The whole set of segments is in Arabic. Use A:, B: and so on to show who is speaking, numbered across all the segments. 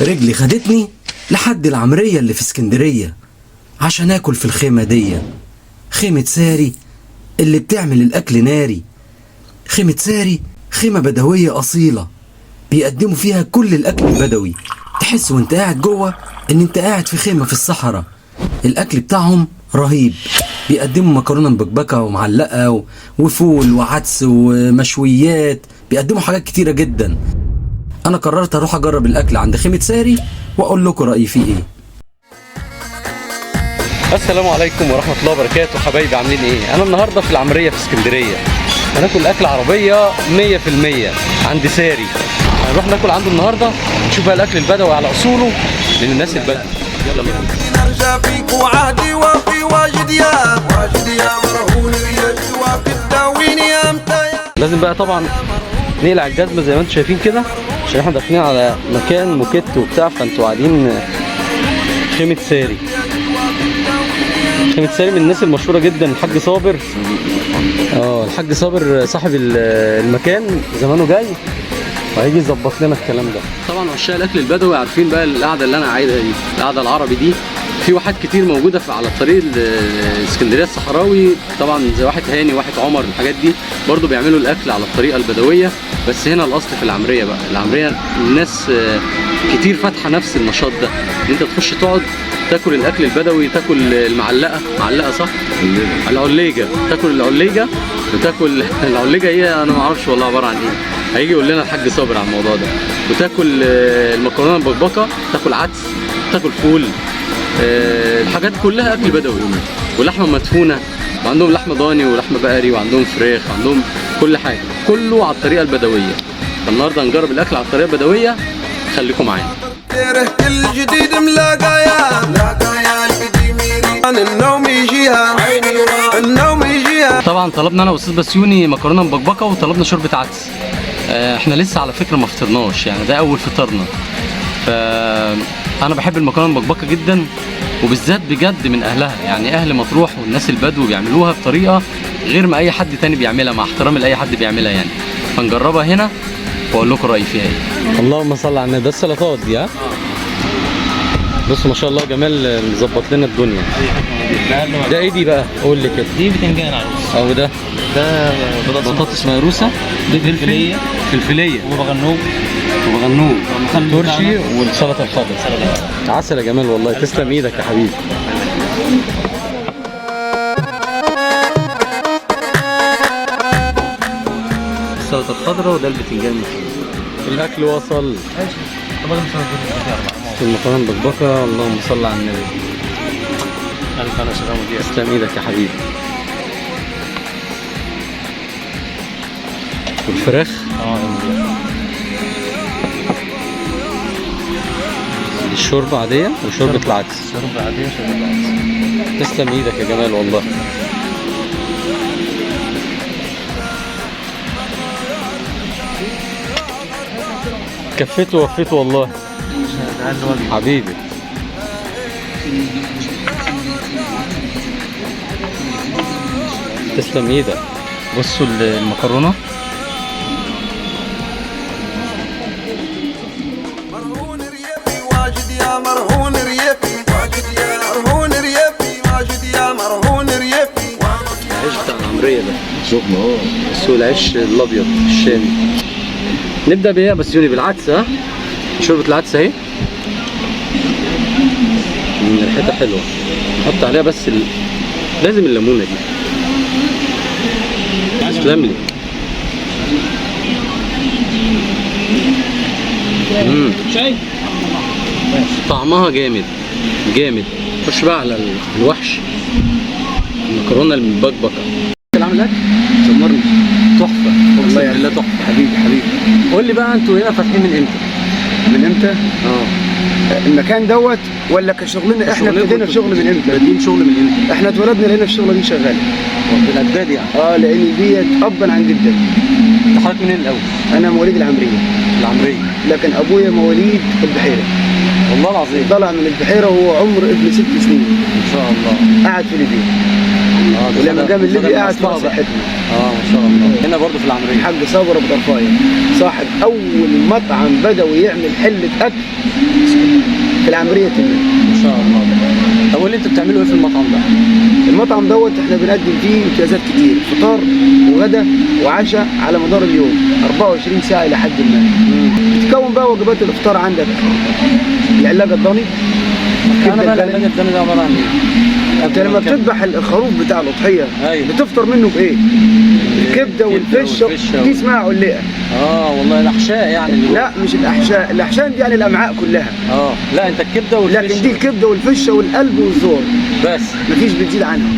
A: رجلي خدتني لحد العمرية اللي في اسكندرية عشان اكل في الخيمة دي. خيمة ساري اللي بتعمل الاكل ناري. خيمة ساري خيمة بدوية اصيلة بيقدموا فيها كل الاكل البدوي، تحس وانت قاعد جوه ان انت قاعد في خيمة في الصحراء. الاكل بتاعهم رهيب، بيقدموا مكرونة مبكبكة ومعلقة وفول وعدس ومشويات، بيقدموا حاجات كتيرة جدا. انا قررت اروح اجرب الاكل عند خيمة ساري واقول لكم رأيي فيه ايه.
B: السلام عليكم ورحمة الله وبركاته. حبايبي عاملين ايه؟ انا النهاردة في العمرية في اسكندرية، هناكل اكل عربية 100% عند ساري. هنروح ناكل عنده النهاردة، نشوف بقى الاكل البدوي على اصوله للناس البدوي. يلا بينا. لازم بقى طبعا نقلع الجزمة زي ما انتم شايفين كده، عشان احنا داخلين على مكان موكيت وبتاع، فانتوا قاعدين خيمة ساري. خيمة ساري من الناس المشهورة جدا، الحاج صابر. الحاج صابر صاحب المكان زمانه جاي وهيجي يظبط لنا الكلام ده. طبعا عشاق الاكل البدوي عارفين بقى القعده اللي انا عايزها دي، القعده العربي دي. في واحات كتير موجوده على الطريق الاسكندريه الصحراوي، طبعا زي واحد هاني واحد عمر، الحاجات دي برضو بيعملوا الاكل على الطريقه البدويه. بس هنا الاصل في العمريه بقى، العمريه الناس كتير فاتحه نفس النشاط ده، ان انت تخش تقعد تاكل الاكل البدوي، تاكل المعلقه، معلقه صح؟ العليجه، تاكل العليجه وتاكل العليجه ايه انا ما اعرفش والله عباره عن ايه، هيجي يقول لنا الحاج صابر على الموضوع ده. وتاكل المكرونه المبكبكه، تاكل عدس، تاكل فول، الحاجات كلها اكل بدوي. ولحمه مدفونه، وعندهم لحمه ضاني ولحمه بقري، وعندهم فراخ، وعندهم كل حاجه، كله على الطريقه البدويه. فالنهارده هنجرب الاكل على الطريقه البدويه، خليكم معانا.
C: الجديد ملاقايا النوم يجيها، النوم يجيها.
B: طبعا طلبنا انا واستاذ بسيوني مكرونه مبكبكه، وطلبنا شوربه عدس. احنا لسه على فكره ما فطرناش، يعني ده اول فطارنا. فانا بحب المكرونه المبكبكه جدا، وبالذات بجد من اهلها، يعني اهل مطروح والناس البدو بيعملوها بطريقه غير ما اي حد تاني بيعملها، مع احترامي لاي حد بيعملها يعني. فنجربها هنا واقول لكم رايي فيها ايه. اللهم صل على النبي. ده السلطات دي، ها بصوا ما شاء الله جمال مظبط لنا الدنيا. ده ايه دي بقى؟ قول لي كده.
D: دي بتنجان عروس.
B: او ده بطاطس مهروسه، دي فلفليه وبغنوج ترشي، والسلطه الخضراء. عسل يا جمال والله، تسلم ايدك يا حبيبي. السلطه الخضراء وده البتنجان. الاكل وصل. المكرونه المبكبكه، اللهم صل على النبي. تسلم ايدك يا حبيبي. والفراخ الشوربه عاديه وشوربه العدس.
D: شوربه عاديه وشوربه العدس.
B: تسلم ايدك يا جمال والله. كفيت ووفيت والله حبيبي. تسلم ايدك. بصوا المكرونه،
C: مرهون ريفي واجد يا مرهون ريفي، واجد يا مرهون ريفي، واجد يا مرهون ريفي.
B: العيش بتاع العمريه ده شوفنا بس هو العيش الابيض الشامي. نبدا بايه بس يوني؟ بالعدس. ها شوربه العدس اهي، ريحتها حلوه. نحط عليها بس لازم الليمونه دي. تسلم لي. طعمها جامد جامد. خش بقى على الوحش، المكرونه المبكبكه. عامل اكل شمرني تحفه، اقسم بالله تحفه.
E: حبيبي
B: قول لي بقى، انتوا هنا فاتحين من امتى؟
E: من امتى؟ المكان دوت ولا كشغلنا؟ احنا ابتدينا في شغل من امتى؟
B: بادئين شغل من امتى؟
E: احنا اتولدنا لقينا الشغله دي شغاله.
B: بالاجداد يعني؟
E: لان ديت ابا عن جدا.
B: انت حضرتك منين الاول؟
E: انا مواليد العمريه. لكن ابويا مواليد البحيره.
B: والله العظيم.
E: طلع من البحيره وهو عمر ابن 6 سنين.
B: ان شاء الله.
E: قعد في ليبيا. ولما جام الليبي قاعد في راس الحكمه.
B: ما شاء الله. هنا برضه في العمريه
E: الحاج صابر ابو طرفايه صاحب اول مطعم بدوي يعمل حله اكل في العمريه تاني.
B: ما شاء الله. طب واللي انتوا بتعملوا ايه في المطعم ده؟
E: المطعم دوت احنا بنقدم فيه امتيازات كتير، فطار وغدا وعشاء على مدار اليوم 24 ساعه الى حد ما. بتكون بقى وجبات الافطار عندك العلاجه الضاني.
B: انا بقى العلاجه الضاني ده عباره عن ايه؟
E: انت لما بتذبح الخروف بتاع الاضحيه بتفطر منه بايه؟ الكبده والفشه دي اسمها علقه.
B: والله الاحشاء يعني
E: لا مش الاحشاء، الاحشاء دي يعني الامعاء كلها.
B: لا انت الكبده والفشه.
E: لكن دي الكبده والفشه والقلب والزور
B: بس
E: مفيش بتزيد عنها.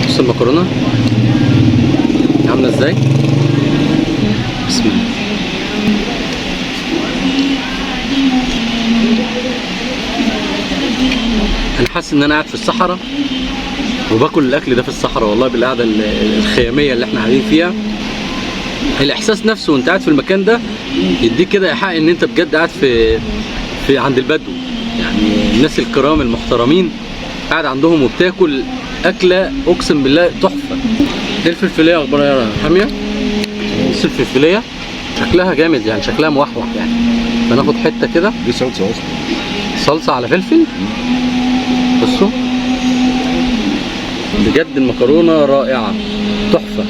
B: بص المكرونه عامله ازاي؟ بسم الله. انا حاسس ان انا قاعد في الصحراء وباكل الاكل ده في الصحراء، والله بالقعده الخياميه اللي احنا قاعدين فيها. الاحساس نفسه وانت قاعد في المكان ده يديك كده ايحاء ان انت بجد قاعد في عند البدو، يعني الناس الكرام المحترمين قاعد عندهم وبتاكل اكله اقسم بالله تحفه. ايه الفلفليه اخبارها يا حاميه؟ بص الفلفليه شكلها جامد، يعني شكلها موحوح يعني. فناخد حته كده.
F: دي صلصه اصلا.
B: صلصه على فلفل. بصوا بجد المكرونه رائعه تحفه.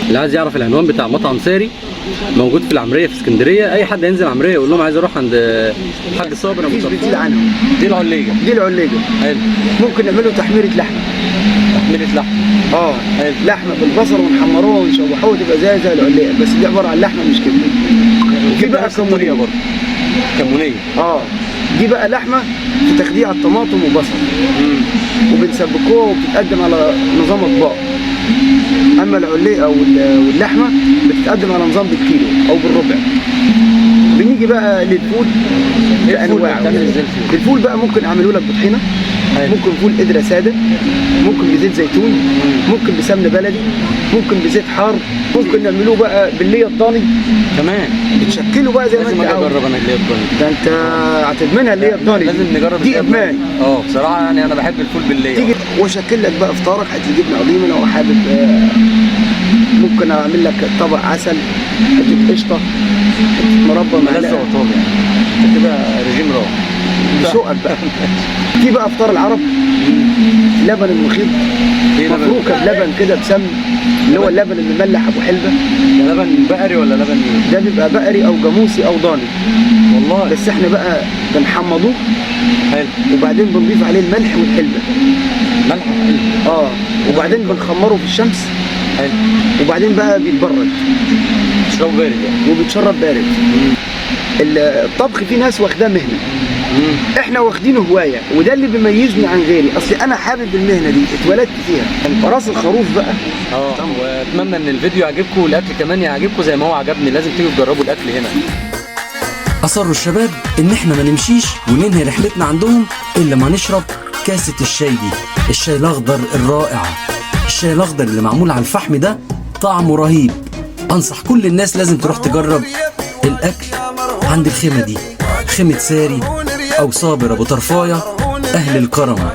B: اللي عايز يعرف العنوان بتاع مطعم ساري موجود في العمريه في اسكندريه، اي حد هينزل العمريه يقول لهم عايز اروح عند الحاج صابر ابو
E: مفيش
B: طرفايه.
E: بتزيد عنهم.
B: دي العليجه.
E: دي العليجه.
B: حلو.
E: ممكن نعمله تحميره لحمه.
B: تحميره لحمه.
E: حلو. لحمه بالبصل ونحمروها ونشوحوها وتبقى زي العليقه، بس دي عباره عن لحمه مش كبده. وفي بقى كمونيه
B: برضه. كمونيه.
E: دي بقى لحمه في تخديع الطماطم وبصل. وبنسبكوها وبتتقدم على نظام اطباق. اما العليقه واللحمه بتتقدم على نظام بالكيلو او بالربع. بنيجي بقى للفول بانواعه. الفول بقى ممكن اعمله لك بطحينه، ممكن فول قدره ساده، ممكن بزيت زيتون، ممكن بسمنه بلدي، ممكن بزيت حار، ممكن نعمله بقى بالليه الضاني
B: كمان.
E: بتشكله بقى زي ما انت عاوز.
B: لازم اجرب انا الليه الضاني.
E: ده انت هتدمنها الليه الضاني.
B: لازم نجرب
E: دي ادمان.
B: بصراحه يعني انا بحب الفول بالليه.
E: تيجي واشكل لك بقى فطارك، هتجيب لي قديمه لو حابب. ممكن اعمل لك طبق عسل، حته قشطه، حته مربى
B: ملزق وطاب يعني. انت كده رجيم راح.
E: بسوقك بقى. في بقى فطار العرب لبن المخيط مفروكه بلبن كده بسمن، اللي هو اللبن المملح ابو حلبه.
B: ده لبن بقري ولا لبن ايه؟
E: ده بيبقى بقري او جاموسي او ضاني
B: والله.
E: بس احنا بقى بنحمضوه.
B: حلو.
E: وبعدين بنضيف عليه الملح والحلبه.
B: ملح وحلبه.
E: وبعدين بنخمره في الشمس.
B: حلو.
E: وبعدين بقى بيتبرد.
B: تشربه بارد يعني.
E: وبيتشرب بارد. الطبخ فيه ناس واخداه مهنه. احنا واخدينه هوايه، وده اللي بيميزني عن غيري. اصل انا حابب المهنه دي، اتولدت فيها. راس الخروف بقى.
B: واتمنى ان الفيديو يعجبكم والاكل كمان يعجبكم زي ما هو عجبني. لازم تيجوا تجربوا الاكل هنا.
A: أصروا الشباب إن إحنا ما نمشيش وننهي رحلتنا عندهم إلا ما نشرب كاسة الشاي دي، الشاي الأخضر الرائع. الشاي الأخضر اللي معمول على الفحم ده طعمه رهيب. أنصح كل الناس لازم تروح تجرب الأكل عند الخيمة دي، خيمة ساري أو صابر أبو طرفايه، أهل الكرم.